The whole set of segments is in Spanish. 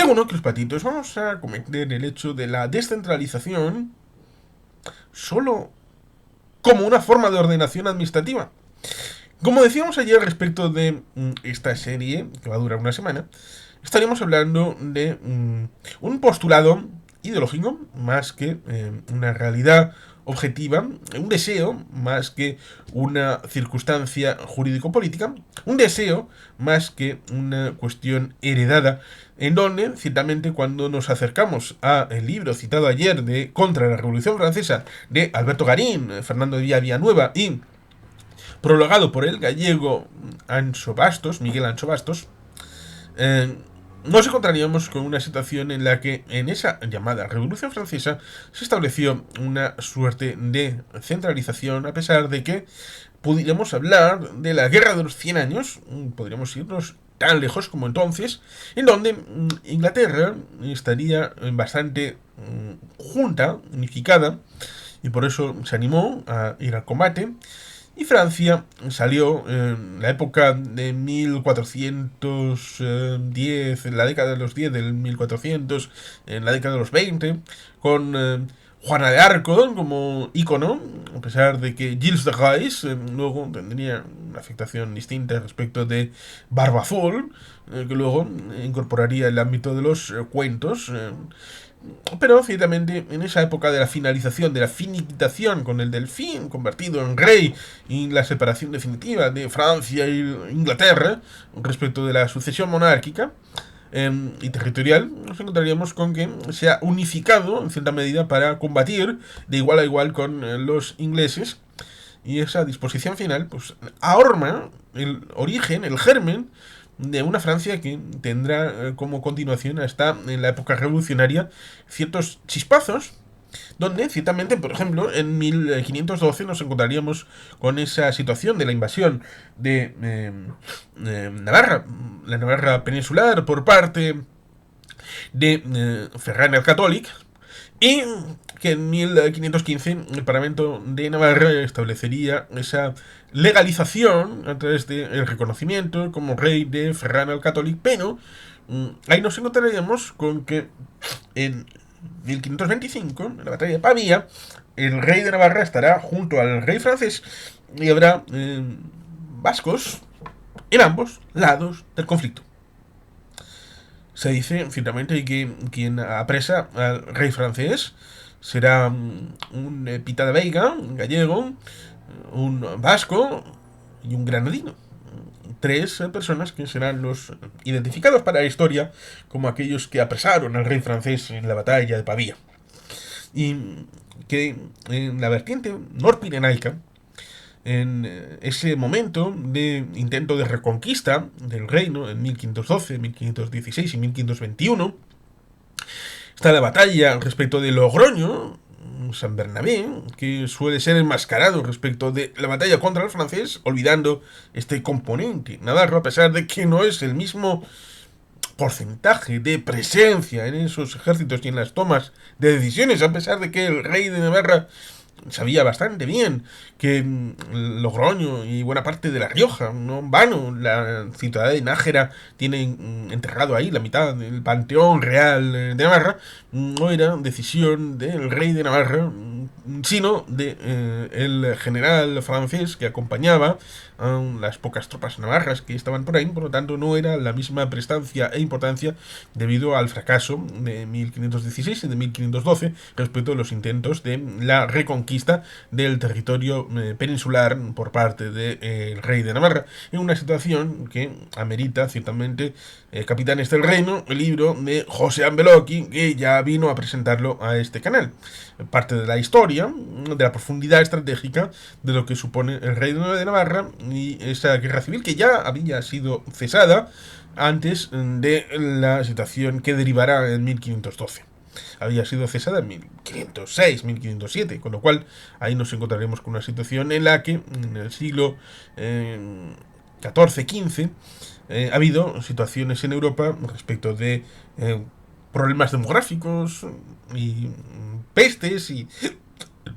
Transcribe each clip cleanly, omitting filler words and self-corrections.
Bueno, que los patitos, vamos a comentar el hecho de la descentralización solo como una forma de ordenación administrativa. Como decíamos ayer respecto de esta serie, que va a durar una semana, estaríamos hablando de un postulado ideológico más que una realidad objetiva, un deseo más que una circunstancia jurídico-política, un deseo más que una cuestión heredada, en donde, ciertamente, cuando nos acercamos al libro citado ayer de Contra la Revolución Francesa de Alberto Garín, Fernando de Villanueva y prologado por el gallego Ancho Bastos, Miguel Ancho Bastos, eh, nos encontraríamos con una situación en la que en esa llamada Revolución Francesa se estableció una suerte de centralización, a pesar de que pudiéramos hablar de la Guerra de los 100 años, podríamos irnos tan lejos como entonces, en donde Inglaterra estaría bastante junta, unificada, y por eso se animó a ir al combate. Y Francia salió en la época de 1410, en la década de los 10 del 1400, en la década de los 20, con Juana de Arco como ícono, a pesar de que Gilles de Rais luego tendría una afectación distinta respecto de Barba Azul, que luego incorporaría el ámbito de los cuentos. Pero ciertamente en esa época de la finalización, de la finiquitación con el delfín convertido en rey y la separación definitiva de Francia e Inglaterra respecto de la sucesión monárquica y territorial, nos encontraríamos con que se ha unificado en cierta medida para combatir de igual a igual con los ingleses, y esa disposición final pues ahorma el origen, el germen de una Francia que tendrá como continuación hasta en la época revolucionaria ciertos chispazos, donde ciertamente, por ejemplo, en 1512 nos encontraríamos con esa situación de la invasión de Navarra, la Navarra peninsular por parte de Ferran el Católic, y que en 1515 el Parlamento de Navarra establecería esa legalización a través del reconocimiento como rey de Ferran el Católic, pero ahí nos encontraríamos con que en 1525, en la batalla de Pavía, el rey de Navarra estará junto al rey francés y habrá vascos en ambos lados del conflicto. Se dice, ciertamente, que quien apresa al rey francés será un Pita de Veiga, un gallego, un vasco y un granadino. Tres personas que serán los identificados para la historia como aquellos que apresaron al rey francés en la batalla de Pavía. Y que en la vertiente norpirenaica, en ese momento de intento de reconquista del reino en 1512, 1516 y 1521, está la batalla respecto de Logroño, San Bernabé, que suele ser enmascarado respecto de la batalla contra el francés, olvidando este componente navarro, a pesar de que no es el mismo porcentaje de presencia en esos ejércitos y en las tomas de decisiones, a pesar de que el rey de Navarra sabía bastante bien que Logroño y buena parte de La Rioja, no en vano, la ciudad de Nájera tiene enterrado ahí la mitad del panteón real de Navarra, no era decisión del rey de Navarra, sino de el general francés que acompañaba a las pocas tropas navarras que estaban por ahí. Por lo tanto no era la misma prestancia e importancia debido al fracaso de 1516 y de 1512 respecto a los intentos de la reconquista del territorio peninsular por parte del rey de Navarra, en una situación que amerita ciertamente Capitanes del Reino, el libro de José Ambelocchi, que ya vino a presentarlo a este canal. Parte de la historia, de la profundidad estratégica de lo que supone el reino de Navarra y esa guerra civil que ya había sido cesada antes de la situación que derivará en 1512. Había sido cesada en 1506, 1507, con lo cual ahí nos encontraremos con una situación en la que en el siglo XIV-XV ha habido situaciones en Europa respecto de problemas demográficos y pestes y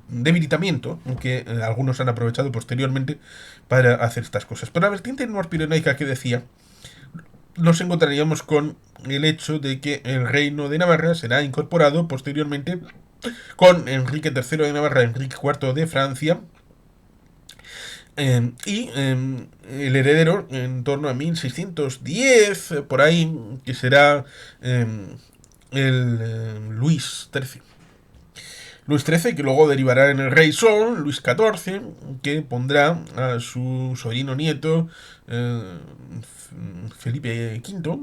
debilitamiento que algunos han aprovechado posteriormente para hacer estas cosas. Pero la vertiente norpirenaica que decía, nos encontraríamos con el hecho de que el reino de Navarra será incorporado posteriormente con Enrique III de Navarra, Enrique IV de Francia, el heredero en torno a 1610, por ahí, que será eh, Luis XIII. Luis XIII, que luego derivará en el rey Sol, Luis XIV, que pondrá a su sobrino nieto, eh, Felipe V,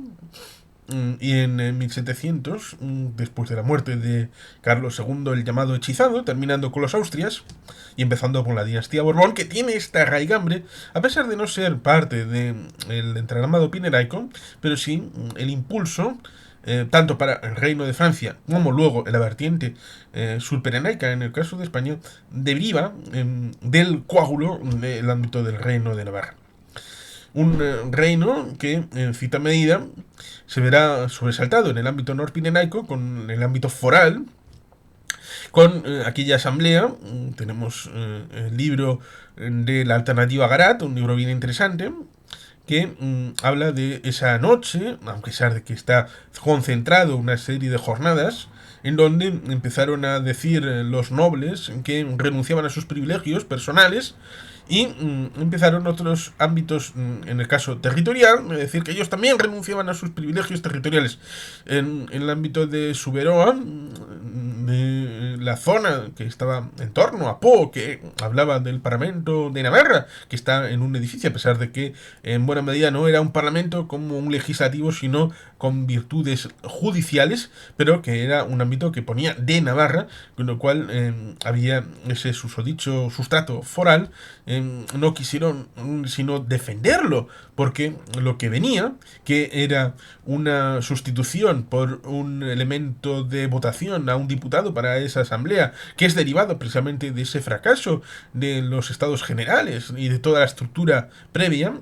y en 1700, después de la muerte de Carlos II, el llamado hechizado, terminando con los Austrias y empezando con la dinastía Borbón, que tiene esta raigambre, a pesar de no ser parte del entramado pineraico, pero sí el impulso, tanto para el reino de Francia como luego en la vertiente surpirenaica, en el caso de España, deriva del coágulo del ámbito del reino de Navarra. Un reino que, en cierta medida, se verá sobresaltado en el ámbito norpirenaico, con el ámbito foral, con aquella asamblea. Tenemos el libro de la alternativa Garat, un libro bien interesante, que habla de esa noche, a pesar de que está concentrado una serie de jornadas, en donde empezaron a decir los nobles que renunciaban a sus privilegios personales y empezaron otros ámbitos, en el caso territorial, es decir, que ellos también renunciaban a sus privilegios territoriales. En el ámbito de Suberoa, de la zona que estaba en torno a Po, que hablaba del Parlamento de Navarra, que está en un edificio, a pesar de que en buena medida no era un parlamento como un legislativo, sino con virtudes judiciales, pero que era un ámbito que ponía de Navarra, con lo cual había ese susodicho sustrato foral. No quisieron sino defenderlo, porque lo que venía, que era una sustitución por un elemento de votación a un diputado para esa asamblea, que es derivado precisamente de ese fracaso de los estados generales y de toda la estructura previa,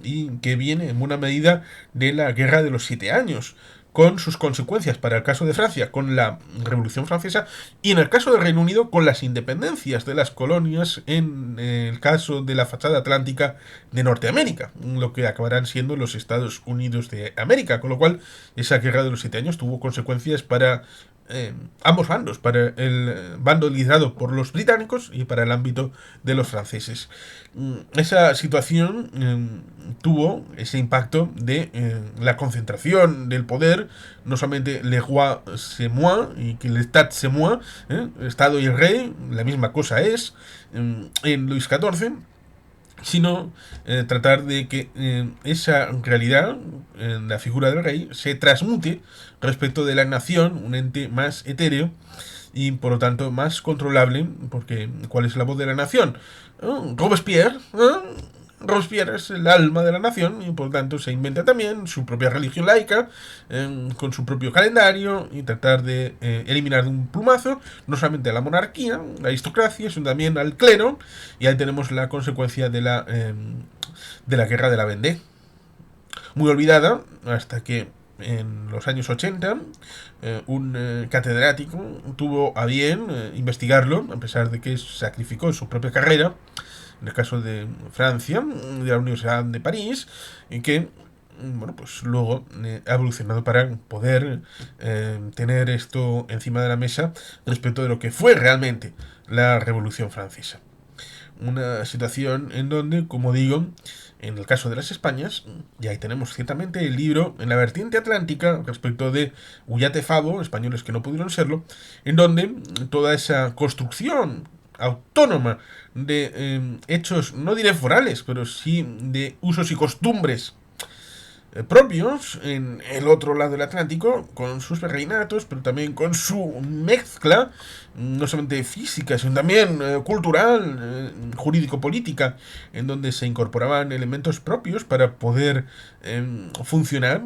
y que viene en buena medida de la Guerra de los 7 años, con sus consecuencias para el caso de Francia, con la Revolución Francesa, y en el caso del Reino Unido, con las independencias de las colonias, en el caso de la fachada atlántica de Norteamérica, lo que acabarán siendo los Estados Unidos de América, con lo cual esa guerra de los 7 años tuvo consecuencias para ambos bandos, para el bando liderado por los británicos y para el ámbito de los franceses. Esa situación tuvo ese impacto de la concentración del poder, no solamente le roi c'est moi y que l'État c'est moi, el Estado y el rey, la misma cosa es, en Luis XIV, sino tratar de que esa realidad, la figura del rey, se transmute respecto de la nación, un ente más etéreo y por lo tanto más controlable, porque ¿cuál es la voz de la nación? Robespierre, Robespierre es el alma de la nación y por lo tanto se inventa también su propia religión laica, con su propio calendario, y tratar de eliminar de un plumazo no solamente a la monarquía, la aristocracia, sino también al clero, y ahí tenemos la consecuencia de la guerra de la Vendée, muy olvidada hasta que en los años 80 un catedrático tuvo a bien investigarlo, a pesar de que sacrificó su propia carrera, en el caso de Francia, de la Universidad de París, en que bueno, pues luego ha evolucionado para poder tener esto encima de la mesa respecto de lo que fue realmente la Revolución Francesa. Una situación en donde, como digo, en el caso de las Españas, y ahí tenemos ciertamente el libro en la vertiente atlántica respecto de Ullate Favo, españoles que no pudieron serlo, en donde toda esa construcción autónoma de hechos, no diré forales, pero sí de usos y costumbres propios en el otro lado del Atlántico, con sus virreinatos, pero también con su mezcla, no solamente física, sino también cultural, jurídico-política, en donde se incorporaban elementos propios para poder funcionar.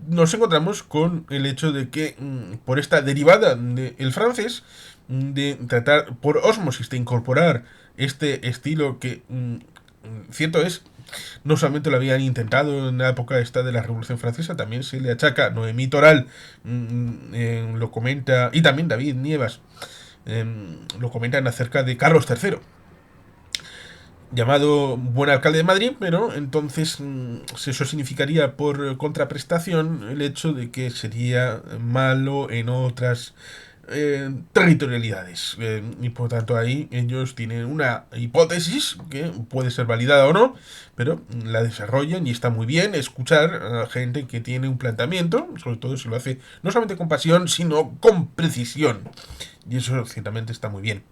Nos encontramos con el hecho de que, por esta derivada del francés, de tratar por ósmosis de incorporar este estilo que, cierto es, no solamente lo habían intentado en la época esta de la Revolución Francesa, también se le achaca. Noemí Toral lo comenta, y también David Nievas lo comentan acerca de Carlos III. llamado buen alcalde de Madrid, pero entonces eso significaría por contraprestación el hecho de que sería malo en otras territorialidades. Y por tanto ahí ellos tienen una hipótesis que puede ser validada o no, pero la desarrollan y está muy bien escuchar a gente que tiene un planteamiento, sobre todo si lo hace no solamente con pasión, sino con precisión. Y eso ciertamente está muy bien.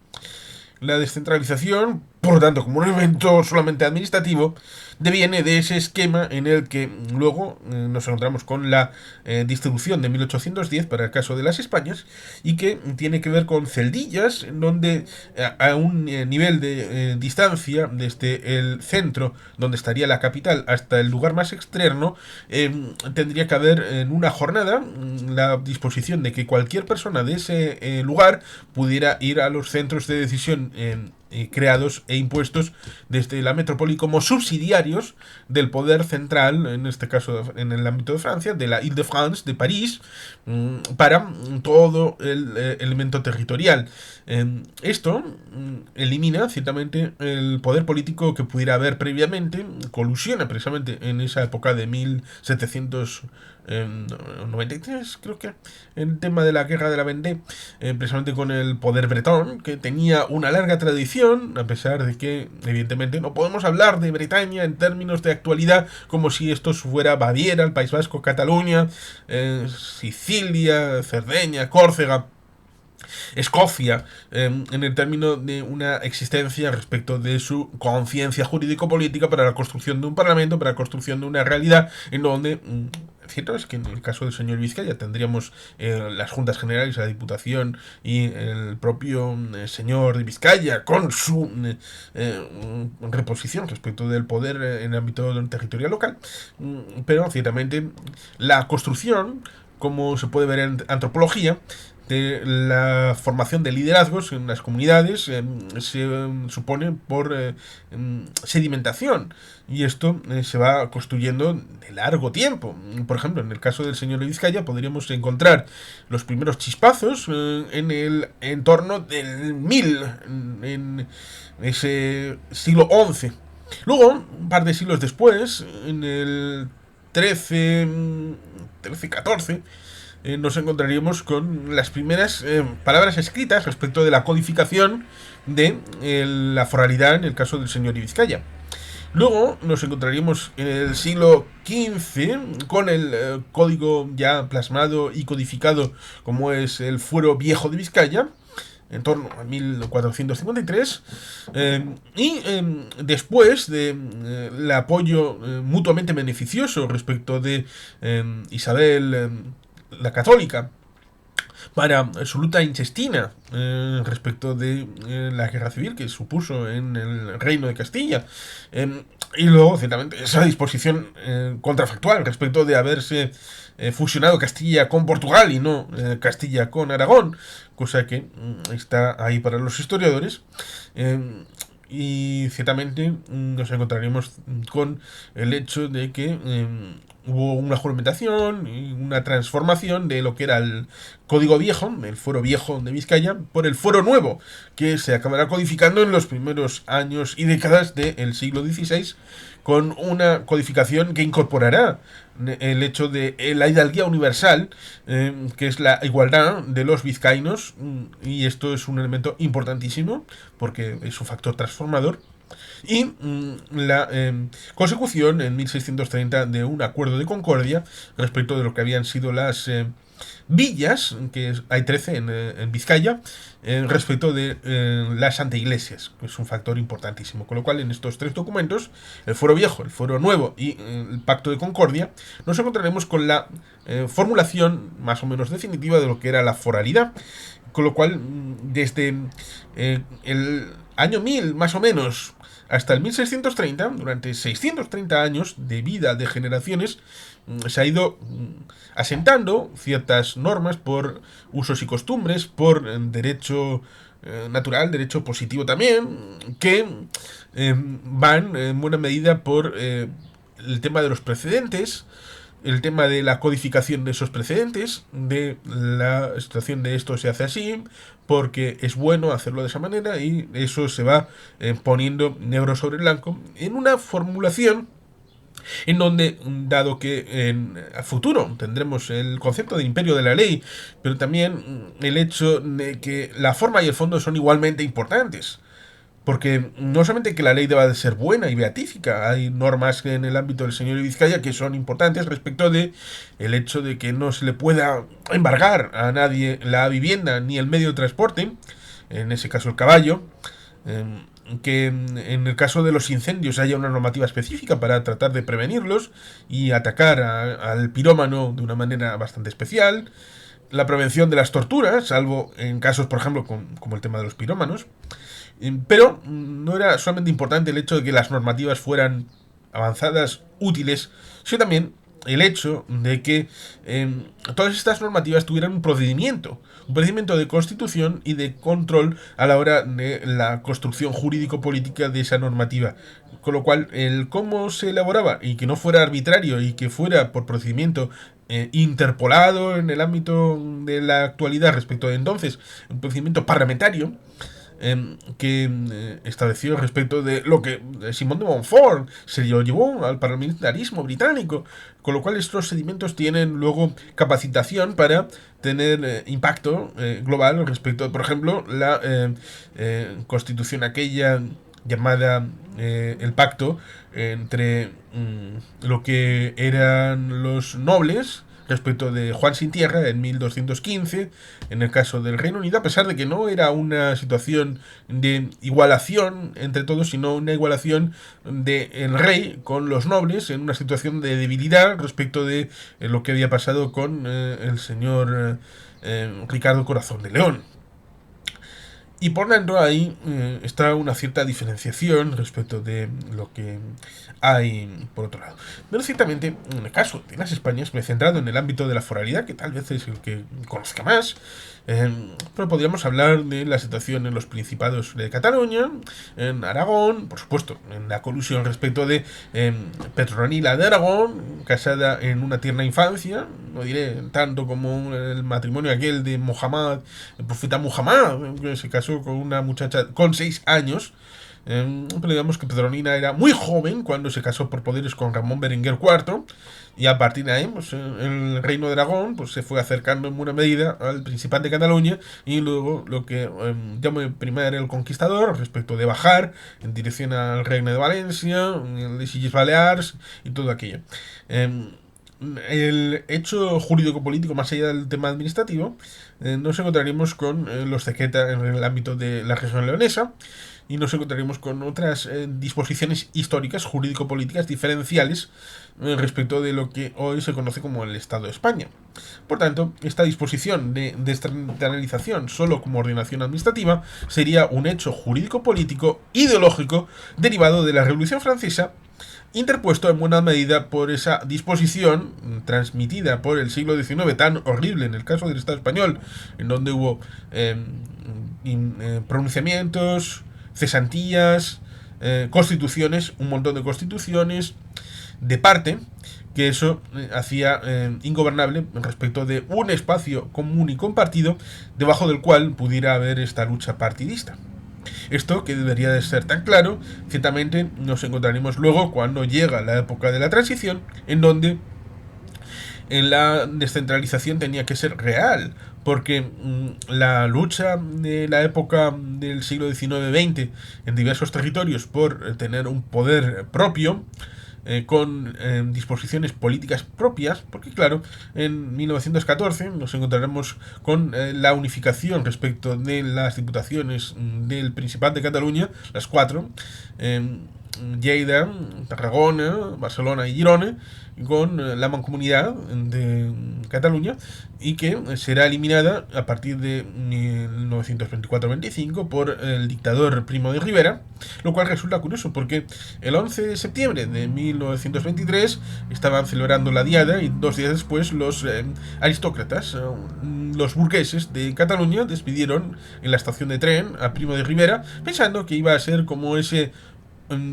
La descentralización, por lo tanto, como un evento solamente administrativo, deviene de ese esquema en el que luego nos encontramos con la distribución de 1810 para el caso de las Españas y que tiene que ver con celdillas, en donde a un nivel de distancia desde el centro, donde estaría la capital, hasta el lugar más externo, tendría que haber en una jornada la disposición de que cualquier persona de ese lugar pudiera ir a los centros de decisión creados e impuestos desde la metrópoli como subsidiarios del poder central, en este caso en el ámbito de Francia, de la Île-de-France, de París, para todo el elemento territorial. Esto elimina ciertamente el poder político que pudiera haber previamente, colusiona precisamente en esa época de 1793, creo que, el tema de la guerra de la Vendée, precisamente con el poder bretón, que tenía una larga tradición, a pesar de que, evidentemente, no podemos hablar de Bretaña en términos de actualidad como si esto fuera Baviera, el País Vasco, Cataluña, Sicilia, Cerdeña, Córcega, Escocia, en el término de una existencia respecto de su conciencia jurídico-política para la construcción de un parlamento, para la construcción de una realidad en donde cierto es que en el caso del señor Vizcaya tendríamos las juntas generales, la diputación y el propio señor de Vizcaya con su reposición respecto del poder en el ámbito territorial local, pero ciertamente la construcción, como se puede ver en antropología, de la formación de liderazgos en las comunidades se supone por sedimentación, y esto se va construyendo de largo tiempo. Por ejemplo, en el caso del señor de Vizcaya podríamos encontrar los primeros chispazos en el entorno del 1000, en ese siglo XI. Luego, un par de siglos después, en el 13, 14, nos encontraríamos con las primeras palabras escritas respecto de la codificación de la foralidad en el caso del señor de Vizcaya. Luego nos encontraríamos en el siglo XV con el código ya plasmado y codificado como es el Fuero Viejo de Vizcaya, en torno a 1453, después de el apoyo mutuamente beneficioso respecto de Isabel la católica para su lucha intestina respecto de la guerra civil que supuso en el reino de Castilla, y luego ciertamente esa disposición contrafactual respecto de haberse fusionado Castilla con Portugal y no Castilla con Aragón, cosa que está ahí para los historiadores. Y ciertamente nos encontraremos con el hecho de que hubo una juramentación y una transformación de lo que era el Código Viejo, el Fuero Viejo de Vizcaya, por el Fuero Nuevo, que se acabará codificando en los primeros años y décadas del siglo XVI, con una codificación que incorporará el hecho de la hidalguía universal, que es la igualdad de los vizcaínos, y esto es un elemento importantísimo porque es un factor transformador. Y la consecución en 1630 de un acuerdo de concordia respecto de lo que habían sido las villas, que hay 13 en Vizcaya, respecto de las anteiglesias, que es un factor importantísimo. Con lo cual, en estos tres documentos, el Fuero Viejo, el Fuero Nuevo y el Pacto de Concordia, nos encontraremos con la formulación más o menos definitiva de lo que era la foralidad. Con lo cual, desde el año 1000 más o menos hasta el 1630, durante 630 años de vida de generaciones, se ha ido asentando ciertas normas por usos y costumbres, por derecho natural, derecho positivo también, que van en buena medida por el tema de los precedentes, el tema de la codificación de esos precedentes, de la situación de esto se hace así, porque es bueno hacerlo de esa manera y eso se va poniendo negro sobre blanco en una formulación en donde, dado que en el futuro tendremos el concepto de imperio de la ley, pero también el hecho de que la forma y el fondo son igualmente importantes. Porque no solamente que la ley deba de ser buena y beatífica, hay normas en el ámbito del señor de Vizcaya que son importantes respecto de el hecho de que no se le pueda embargar a nadie la vivienda ni el medio de transporte, en ese caso el caballo, que en el caso de los incendios haya una normativa específica para tratar de prevenirlos y atacar al pirómano de una manera bastante especial, la prevención de las torturas, salvo en casos, por ejemplo, como el tema de los pirómanos. Pero no era solamente importante el hecho de que las normativas fueran avanzadas, útiles, sino también el hecho de que todas estas normativas tuvieran un procedimiento de constitución y de control a la hora de la construcción jurídico-política de esa normativa. Con lo cual, el cómo se elaboraba y que no fuera arbitrario y que fuera por procedimiento interpolado en el ámbito de la actualidad respecto de entonces, un procedimiento parlamentario, que estableció respecto de lo que Simón de Montfort se lo llevó al parlamentarismo británico, con lo cual estos sedimentos tienen luego capacitación para tener impacto global respecto, por ejemplo, la constitución aquella llamada el pacto entre lo que eran los nobles respecto de Juan sin Tierra en 1215, en el caso del Reino Unido, a pesar de que no era una situación de igualación entre todos, sino una igualación del rey con los nobles en una situación de debilidad respecto de lo que había pasado con el señor Ricardo Corazón de León. Y por tanto ahí está una cierta diferenciación respecto de lo que hay por otro lado. Pero ciertamente, en el caso de las Españas, me he centrado en el ámbito de la foralidad, que tal vez es el que conozca más, pero podríamos hablar de la situación en los principados de Cataluña, en Aragón, por supuesto, en la colusión respecto de Petronila de Aragón, casada en una tierna infancia, no diré tanto como el matrimonio aquel de Mohammed, el profeta Muhammad, que se casó con una muchacha con 6 años. Pero digamos que Petronila era muy joven cuando se casó por poderes con Ramón Berenguer IV, y a partir de ahí pues, el reino de Aragón pues, se fue acercando en buena medida al Principado de Cataluña, y luego lo que llamó primero el Conquistador respecto de bajar en dirección al Reino de Valencia, les Illes Balears y todo aquello. El hecho jurídico-político, más allá del tema administrativo, nos encontraremos con los Cequeta en el ámbito de la región leonesa, y nos encontraremos con otras disposiciones históricas, jurídico-políticas diferenciales respecto de lo que hoy se conoce como el Estado de España. Por tanto, esta disposición de descentralización solo como ordenación administrativa sería un hecho jurídico-político ideológico derivado de la Revolución Francesa, interpuesto en buena medida por esa disposición transmitida por el siglo XIX, tan horrible en el caso del Estado español, en donde hubo pronunciamientos, cesantías, constituciones, un montón de constituciones de parte, que eso hacía ingobernable respecto de un espacio común y compartido debajo del cual pudiera haber esta lucha partidista. Esto, que debería de ser tan claro, ciertamente nos encontraremos luego cuando llega la época de la transición, en donde la descentralización tenía que ser real, porque la lucha de la época del siglo XIX-XX en diversos territorios por tener un poder propio, con disposiciones políticas propias, porque claro, en 1914 nos encontraremos con la unificación respecto de las diputaciones del Principat de Cataluña, las 4, Lleida, Tarragona, Barcelona y Girona, con la Mancomunidad de Cataluña, y que será eliminada a partir de 1924-25 por el dictador Primo de Rivera, lo cual resulta curioso porque el 11 de septiembre de 1923 estaban celebrando la diada, y 2 días después los aristócratas, los burgueses de Cataluña, despidieron en la estación de tren a Primo de Rivera, pensando que iba a ser como ese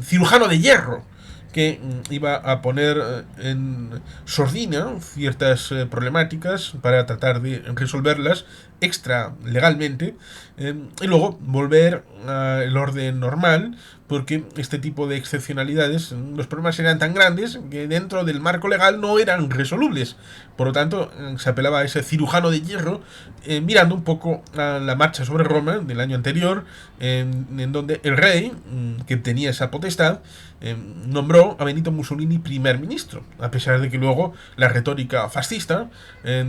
cirujano de hierro que iba a poner en sordina ciertas problemáticas para tratar de resolverlas extra legalmente, y luego volver al orden normal, porque este tipo de excepcionalidades, los problemas eran tan grandes que dentro del marco legal no eran resolubles. Por lo tanto, se apelaba a ese cirujano de hierro, mirando un poco a la marcha sobre Roma del año anterior, en donde el rey, que tenía esa potestad, nombró a Benito Mussolini primer ministro, a pesar de que luego la retórica fascista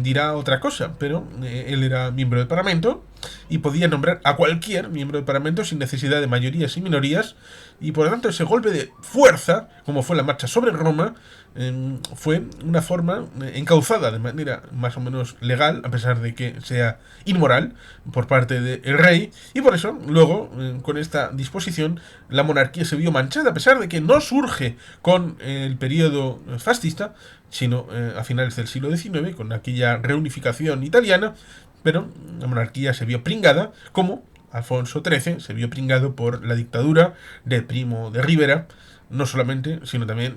dirá otra cosa, pero él era miembro del Parlamento y podía nombrar a cualquier miembro del Parlamento sin necesidad de mayorías y minorías, y por lo tanto ese golpe de fuerza, como fue la marcha sobre Roma, fue una forma encauzada de manera más o menos legal, a pesar de que sea inmoral, por parte del rey, y por eso luego, con esta disposición, la monarquía se vio manchada, a pesar de que no surge con el periodo fascista, sino a finales del siglo XIX, con aquella reunificación italiana, pero la monarquía se vio pringada, como Alfonso XIII se vio pringado por la dictadura de Primo de Rivera, no solamente, sino también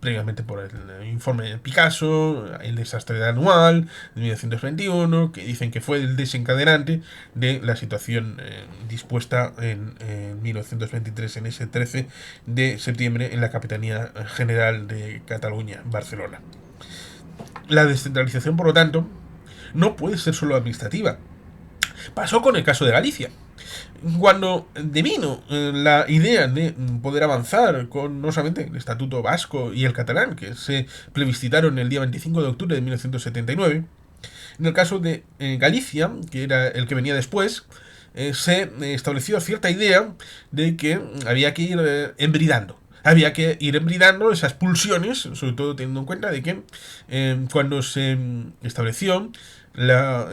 previamente por el informe de Picasso, el desastre anual de 1921, que dicen que fue el desencadenante de la situación dispuesta en 1923, en ese 13 de septiembre, en la Capitanía General de Cataluña, Barcelona. La descentralización, por lo tanto, no puede ser solo administrativa. Pasó con el caso de Galicia. Cuando devino la idea de poder avanzar con no solamente el Estatuto Vasco y el catalán, que se plebiscitaron el día 25 de octubre de 1979, en el caso de Galicia, que era el que venía después, se estableció cierta idea de que había que ir embridando. Había que ir embridando esas pulsiones, sobre todo teniendo en cuenta de que cuando se estableció la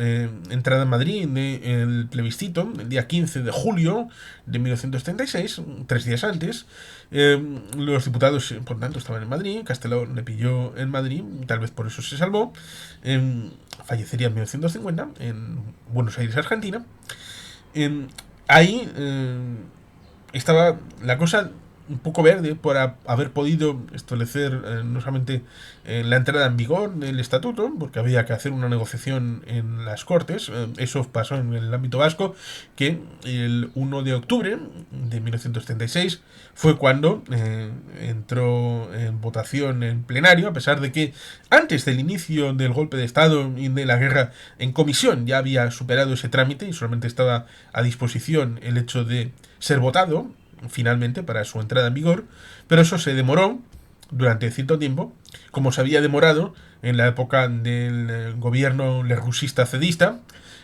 entrada en Madrid del plebiscito, el día 15 de julio de 1936, 3 días antes, los diputados, por tanto, estaban en Madrid, Castelao le pilló en Madrid, tal vez por eso se salvó, fallecería en 1950 en Buenos Aires, Argentina. Ahí estaba la cosa un poco verde por haber podido establecer no solamente la entrada en vigor del estatuto, porque había que hacer una negociación en las Cortes. Eso pasó en el ámbito vasco, que el 1 de octubre de 1936 fue cuando entró en votación en plenario, a pesar de que antes del inicio del golpe de Estado y de la guerra en comisión ya había superado ese trámite y solamente estaba a disposición el hecho de ser votado finalmente para su entrada en vigor, pero eso se demoró durante cierto tiempo, como se había demorado en la época del gobierno lerrousista cedista,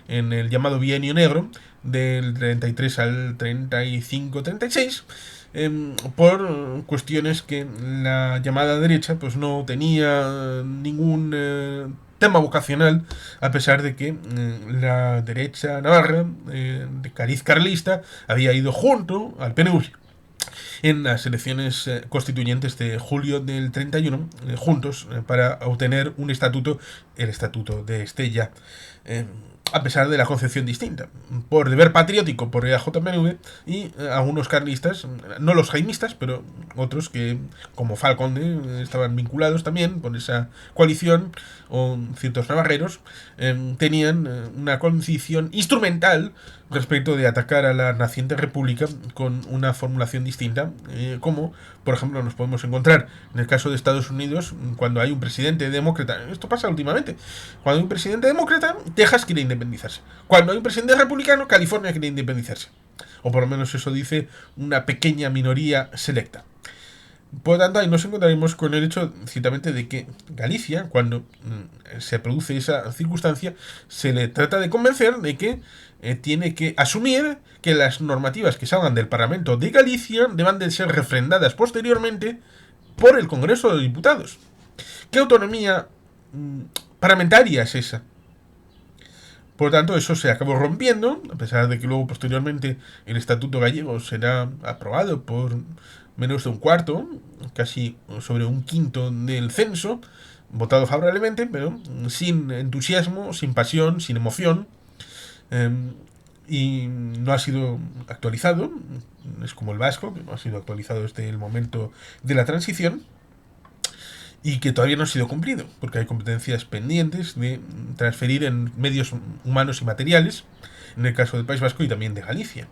en el llamado Bienio Negro, del 33 al 35-36, por cuestiones que la llamada derecha pues no tenía ningún tema vocacional, a pesar de que la derecha navarra, de cariz carlista, había ido junto al PNV en las elecciones constituyentes de julio del 31, juntos, para obtener un estatuto, el estatuto de Estella, a pesar de la concepción distinta. Por deber patriótico, por el JMNV, y algunos carlistas, no los jaimistas, pero otros que, como Falconde, estaban vinculados también por esa coalición, o ciertos navarreros, tenían una condición instrumental respecto de atacar a la naciente república con una formulación distinta, como por ejemplo nos podemos encontrar en el caso de Estados Unidos cuando hay un presidente demócrata. Esto pasa últimamente. Cuando hay un presidente demócrata, Texas quiere independizarse. Cuando hay un presidente republicano, California quiere independizarse. O por lo menos eso dice una pequeña minoría selecta. Por lo tanto, ahí nos encontraremos con el hecho, ciertamente, de que Galicia, cuando se produce esa circunstancia, se le trata de convencer de que tiene que asumir que las normativas que salgan del Parlamento de Galicia deban de ser refrendadas posteriormente por el Congreso de Diputados. ¿Qué autonomía parlamentaria es esa? Por lo tanto, eso se acabó rompiendo, a pesar de que luego posteriormente el Estatuto Gallego será aprobado por menos de un cuarto, casi sobre un quinto del censo, votado favorablemente, pero sin entusiasmo, sin pasión, sin emoción. y no ha sido actualizado. Es como el vasco, que no ha sido actualizado desde el momento de la transición y que todavía no ha sido cumplido, porque hay competencias pendientes de transferir en medios humanos y materiales, en el caso del País Vasco y también de Galicia.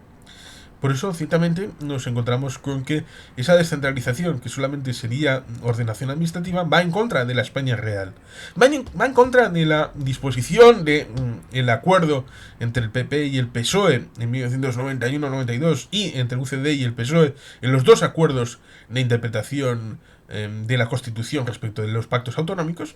Por eso, ciertamente, nos encontramos con que esa descentralización, que solamente sería ordenación administrativa, va en contra de la España real. Va en contra de la disposición del acuerdo entre el PP y el PSOE en 1991-92 y entre el UCD y el PSOE en los dos acuerdos de interpretación de la Constitución respecto de los pactos autonómicos.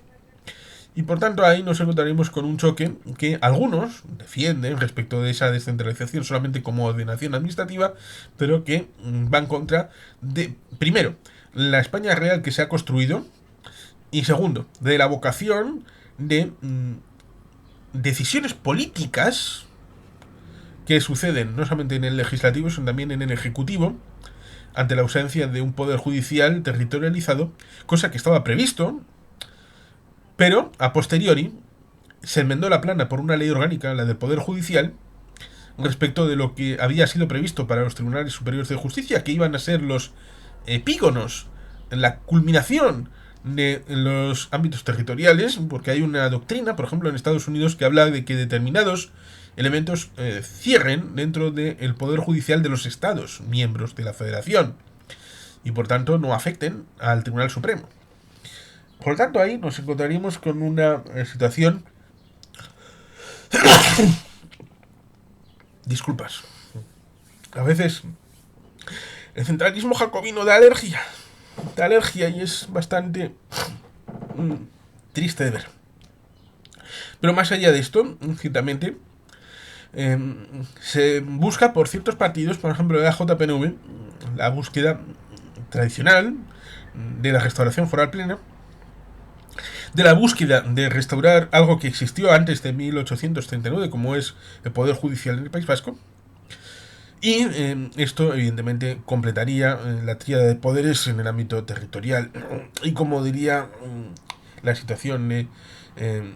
Y por tanto ahí nos encontraremos con un choque que algunos defienden respecto de esa descentralización solamente como ordenación administrativa, pero que va en contra de, primero, la España real que se ha construido y segundo, de la vocación de decisiones políticas que suceden no solamente en el legislativo, sino también en el ejecutivo, ante la ausencia de un poder judicial territorializado, cosa que estaba previsto, pero a posteriori se enmendó la plana por una ley orgánica, la del Poder Judicial, respecto de lo que había sido previsto para los tribunales superiores de justicia, que iban a ser los epígonos, la culminación de los ámbitos territoriales, porque hay una doctrina, por ejemplo, en Estados Unidos, que habla de que determinados elementos cierren dentro del Poder Judicial de los estados, miembros de la Federación, y por tanto no afecten al Tribunal Supremo. Por lo tanto, ahí nos encontraríamos con una situación. Disculpas. A veces el centralismo jacobino da alergia. Da alergia y es bastante triste de ver. Pero más allá de esto, ciertamente, se busca por ciertos partidos, por ejemplo la JPNV, la búsqueda tradicional de la restauración foral plena, de la búsqueda de restaurar algo que existió antes de 1839, como es el Poder Judicial en el País Vasco. Y esto, evidentemente, completaría la tríada de poderes en el ámbito territorial. Y como diría la situación de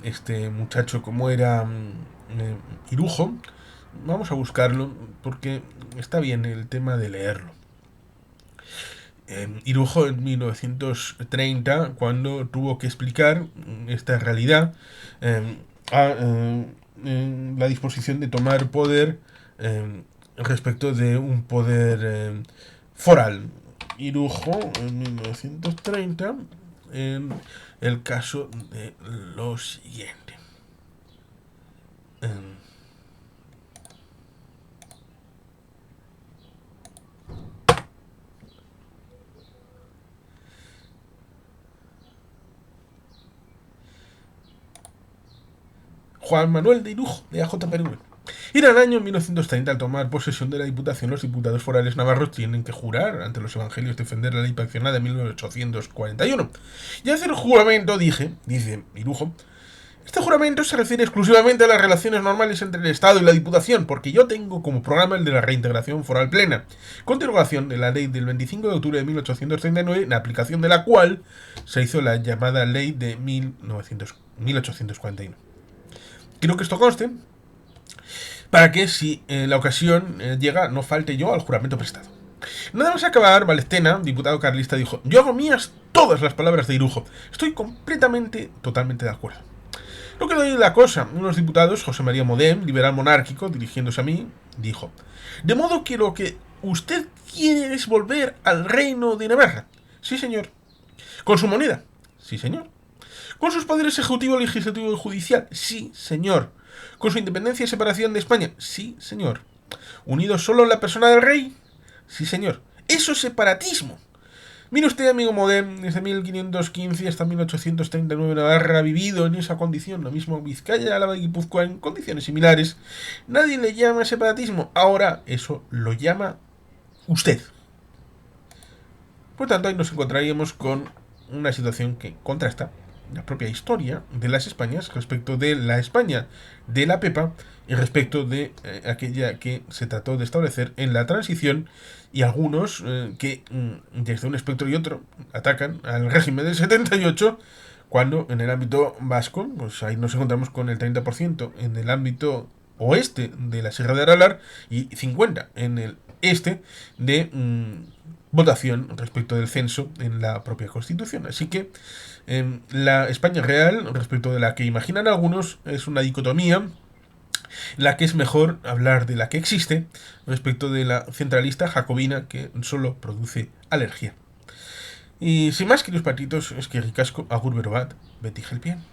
este muchacho, como era Irujo, vamos a buscarlo porque está bien el tema de leerlo. Irujo en 1930, cuando tuvo que explicar esta realidad, a la disposición de tomar poder respecto de un poder foral. Irujo en 1930, en el caso de lo siguiente. Juan Manuel de Irujo, de AJPNV. Era el año 1930, al tomar posesión de la Diputación, los diputados forales navarros tienen que jurar ante los evangelios defender la ley paccionada de 1841. Y hacer juramento, dice Irujo, este juramento se refiere exclusivamente a las relaciones normales entre el Estado y la Diputación, porque yo tengo como programa el de la reintegración foral plena, con derogación de la ley del 25 de octubre de 1839, en aplicación de la cual se hizo la llamada ley de 1841. Quiero que esto conste, para que si la ocasión llega, no falte yo al juramento prestado. Nada más acabar, Valestena, diputado carlista, dijo: yo hago mías todas las palabras de Irujo. Estoy totalmente de acuerdo. Lo que doy la cosa, unos diputados, José María Modem, liberal monárquico, dirigiéndose a mí, dijo: de modo que lo que usted quiere es volver al reino de Navarra. Sí, señor. ¿Con su moneda? Sí, señor. ¿Con sus poderes ejecutivo, legislativo y judicial? Sí, señor. ¿Con su independencia y separación de España? Sí, señor. ¿Unidos solo en la persona del rey? Sí, señor. Eso es separatismo. Mire usted, amigo Modem, desde 1515 hasta 1839 Navarra ha vivido en esa condición, lo mismo Vizcaya, Álava y Guipúzcoa en condiciones similares. Nadie le llama separatismo. Ahora eso lo llama usted. Por tanto, ahí nos encontraríamos con una situación que contrasta la propia historia de las Españas respecto de la España de la Pepa y respecto de aquella que se trató de establecer en la transición, y algunos que desde un espectro y otro atacan al régimen del 78, cuando en el ámbito vasco, pues ahí nos encontramos con el 30%, en el ámbito oeste de la Sierra de Aralar y 50 en el este de votación respecto del censo en la propia Constitución. Así que la España real, respecto de la que imaginan algunos, es una dicotomía la que es mejor hablar de la que existe respecto de la centralista jacobina que solo produce alergia. Y sin más, queridos patitos, es que ricasco, agur berobat, beti gelpien.